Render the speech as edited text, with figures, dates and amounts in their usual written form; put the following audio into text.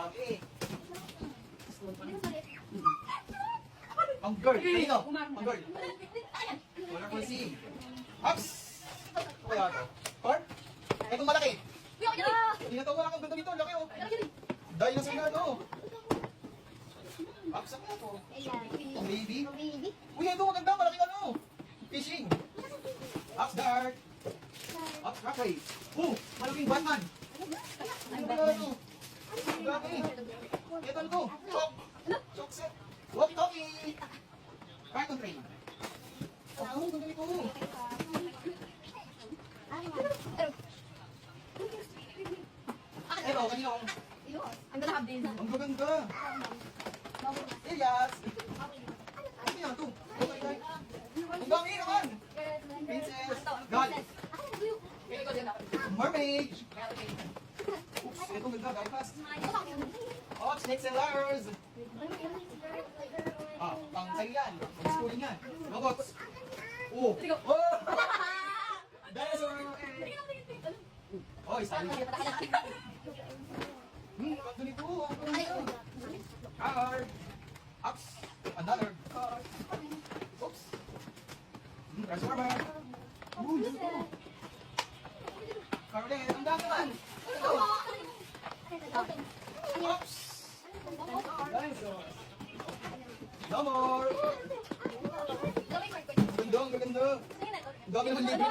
dami. Ang girl. Kanino? Ang girl. Wala ko si. Ups! Ano kaya ito? Car? Itong malaki. Hindi na ito. Wala kang ganda dito. Laki oh. Dahil na sa inado. Ups, ano ito? Ang baby? Uy, ito maganda. Malaki ano. Fishing. Ups, dart. Ups, crackay. Malaking Batman. Ano kaya ito? Ang dami. Ito ano to? Chok. Chok set. Walkie-talkie. Carton train. Ang ganda nito. Hello, kanino? Ang gaganda. Elias. Ano yan ito? Ang dami naman. Princess. God. Mermaid. Oops, ito ganda. Dahil fast. Oh, snakes and ladders. Pang sa'yo yan. Pang schooling yan. Robots. Oh. Dinosaur. Oh, isa rin. Ganda nito. Car. Ups. Another car. Oops. Transformer. Dito. Car ulit. Ang dami man. Ito. Oops. Dinosaur. No more. Ganda, ganda. Ang dami naman libre.